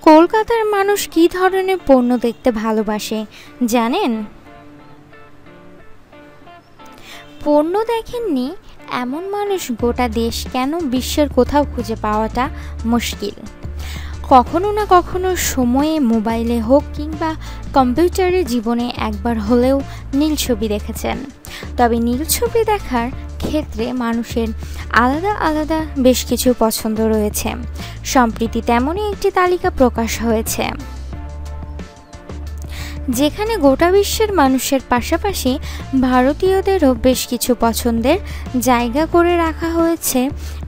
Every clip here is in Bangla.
কলকাতার মানুষ কী ধরনের পণ্য দেখতে ভালোবাসে জানেন? পণ্য দেখেননি এমন মানুষ গোটা দেশ কেন বিশ্বের কোথাও খুঁজে পাওয়াটা মুশকিল। কখনো না কখনো সময়ে মোবাইলে হোক কিংবা কম্পিউটারে জীবনে একবার হলেও নীল ছবি দেখেছেন। তবে নীল ছবি দেখার ক্ষেত্রে মানুষের আলাদা আলাদা বেশ কিছু পছন্দ রয়েছে। সম্প্রতি তেমনই একটি তালিকা প্রকাশ হয়েছে, যেখানে গোটা বিশ্বের মানুষের পাশাপাশি ভারতীয়দেরও বেশ কিছু পছন্দের জায়গা করে রাখা হয়েছে।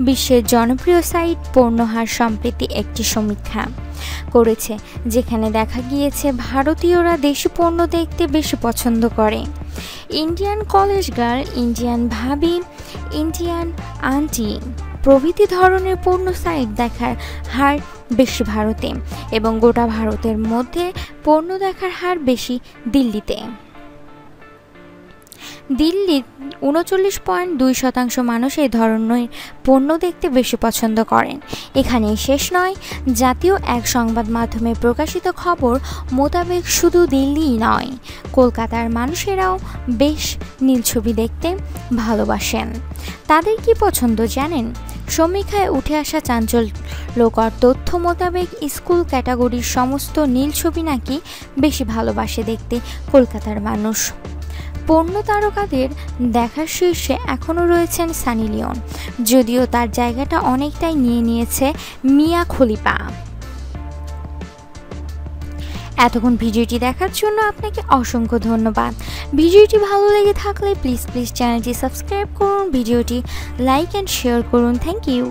বিশ্বের জনপ্রিয় সাইট পণ্যহার সম্প্রতি একটি সমীক্ষা করেছে, যেখানে দেখা গিয়েছে ভারতীয়রা দেশি পণ্য দেখতে বেশি পছন্দ করে। ইন্ডিয়ান কলেজ গার্ল, ইন্ডিয়ান ভাবি, ইন্ডিয়ান আন্টি প্রভৃতি ধরনের পণ্য সাইট দেখার হার বেশি ভারতে, এবং গোটা ভারতের মধ্যে পণ্য দেখার হার বেশি দিল্লিতে। দিল্লির ৩৯.২% মানুষ এই ধরনের পণ্য দেখতে বেশি পছন্দ করেন। এখানেই শেষ নয়, জাতীয় এক সংবাদ মাধ্যমে প্রকাশিত খবর মোতাবেক শুধু দিল্লিই নয়, কলকাতার মানুষেরাও বেশ নীল ছবি দেখতে ভালোবাসেন। তাদের কি পছন্দ জানেন? সমীক্ষায় উঠে আসা চাঞ্চল্যকর তথ্য মোতাবেক স্কুল ক্যাটাগরির সমস্ত নীল ছবি নাকি বেশি ভালোবাসে দেখতে কলকাতার মানুষ। পণ্য তারকাদের দেখার শীর্ষে এখনও রয়েছেন সানি লিওন, যদিও তার জায়গাটা অনেকটাই নিয়ে নিয়েছে মিয়া খলিফা। এতক্ষণ ভিডিওটি দেখার জন্য আপনাকে অসংখ্য ধন্যবাদ। ভিডিওটি ভালো লেগে থাকলে প্লিজ চ্যানেলটি সাবস্ক্রাইব করুন, ভিডিওটি লাইক অ্যান্ড শেয়ার করুন। Thank you.